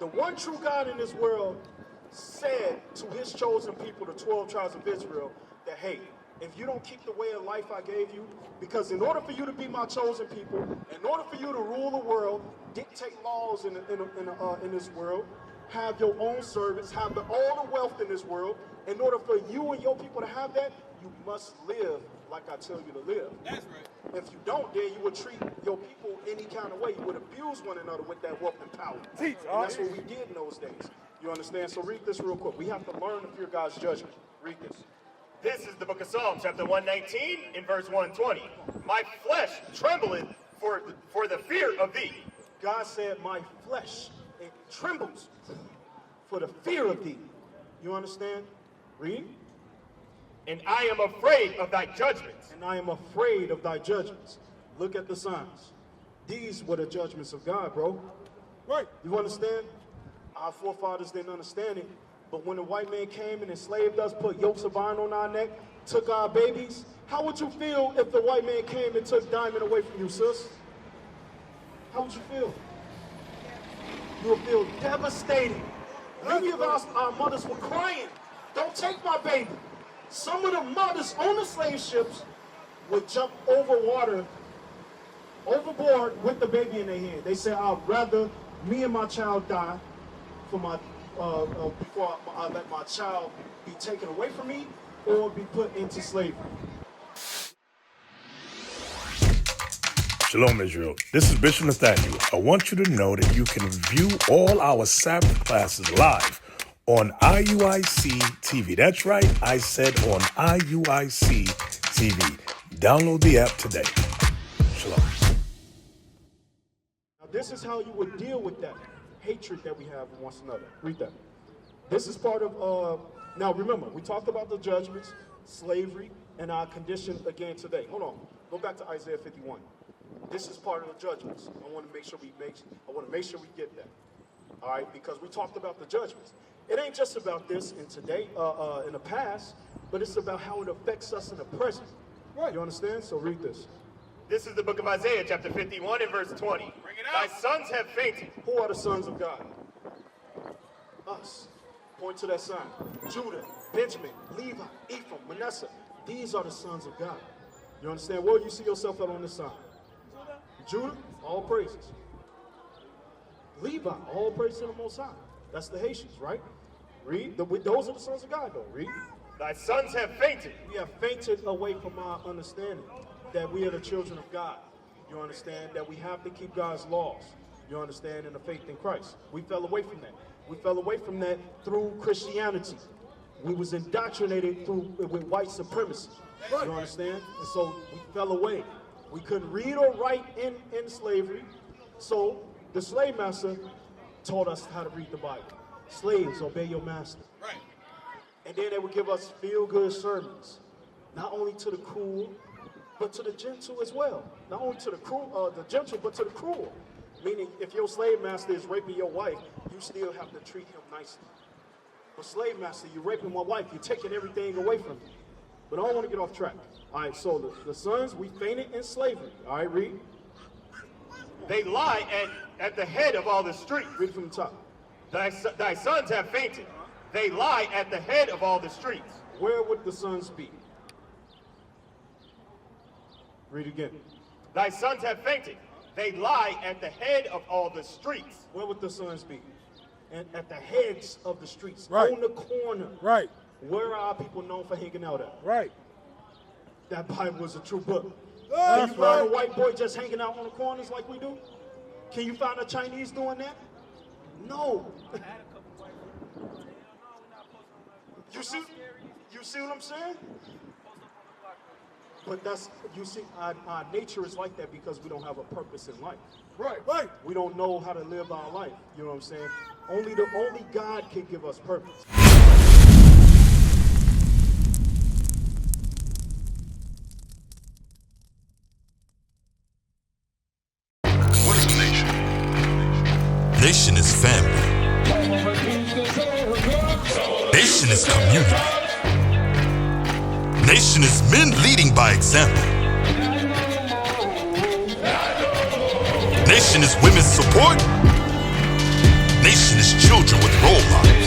The one true God in this world said to his chosen people, the 12 tribes of Israel, that, hey, if you don't keep the way of life I gave you, because in order for you to be my chosen people, in order for you to rule the world, dictate laws in this world, have your own servants, have all the wealth in this world, in order for you and your people to have that, you must live like I tell you to live. That's right. If you don't, then you would treat your people any kind of way. You would abuse one another with that wealth and power. Teach, and that's what we did in those days. You understand? So read this real quick. We have to learn to fear God's judgment. Read this. This is the book of Psalms, chapter 119, in verse 120. My flesh trembleth for the fear of thee. God said, my flesh, it trembles for the fear of thee. You understand? Read. And I am afraid of thy judgments. And I am afraid of thy judgments. Look at the signs. These were the judgments of God, bro. Right. You understand? Our forefathers didn't understand it. But when the white man came and enslaved us, put yokes of iron on our neck, took our babies, how would you feel if the white man came and took Diamond away from you, sis? How would you feel? You would feel devastated. Many of our mothers were crying, don't take my baby. Some of the mothers on the slave ships would jump overboard with the baby in their hand. They said, I'd rather me and my child die for before I let my child be taken away from me or be put into slavery. Shalom, Israel. This is Bishop Nathaniel. I want you to know that you can view all our Sabbath classes live on IUIC TV. That's right, I said on IUIC TV. Download the app today. Shalom. Now this is how you would deal with that hatred that we have with one another. Read that. This is part of, now remember, we talked about the judgments, slavery, and our condition again today. Hold on, go back to Isaiah 51. This is part of the judgments. I want to make sure we get that. All right, because we talked about the judgments. It ain't just about this in today, in the past, but it's about how it affects us in the present. Right. You understand? So read this. This is the book of Isaiah, chapter 51, and verse 20. Bring it out. Thy sons have fainted. Who are the sons of God? Us. Point to that sign. Judah, Benjamin, Levi, Ephraim, Manasseh. These are the sons of God. You understand? Where do you see yourself at on this sign? Judah, all praises. Levi, all praise to the Most High. That's the Haitians, right? Read. Those are the sons of God, though. Read. Thy sons have fainted. We have fainted away from our understanding that we are the children of God. You understand? That we have to keep God's laws. You understand? In the faith in Christ. We fell away from that. We fell away from that through Christianity. We was indoctrinated with white supremacy. You understand? And so we fell away. We couldn't read or write in slavery. So the slave master taught us how to read the Bible. Slaves, obey your master. Right. And then they would give us feel-good sermons, not only to the cruel, but to the gentle as well. Not only to the gentle, but to the cruel. Meaning, if your slave master is raping your wife, you still have to treat him nicely. But slave master, you're raping my wife, you're taking everything away from me. But I don't want to get off track. All right, so the sons, we fainted in slavery. All right, read. They lie at the head of all the streets. Read from the top. Thy sons have fainted. They lie at the head of all the streets. Where would the sons be? Read again. Thy sons have fainted. They lie at the head of all the streets. Where would the sons be? And at the heads of the streets. Right. On the corner. Right. Where are our people known for hanging out at? Right. That Bible is a true book. That's Can you find right. a white boy just hanging out on the corners like we do? Can you find a Chinese doing that? No. You see what I'm saying? But that's, you see, our nature is like that because we don't have a purpose in life. Right. Right. We don't know how to live our life. You know what I'm saying? Only God can give us purpose. What is a nation? Nation is family. Nation is community. Nation is men leading by example. Nation is women's support. Nation is children with role models.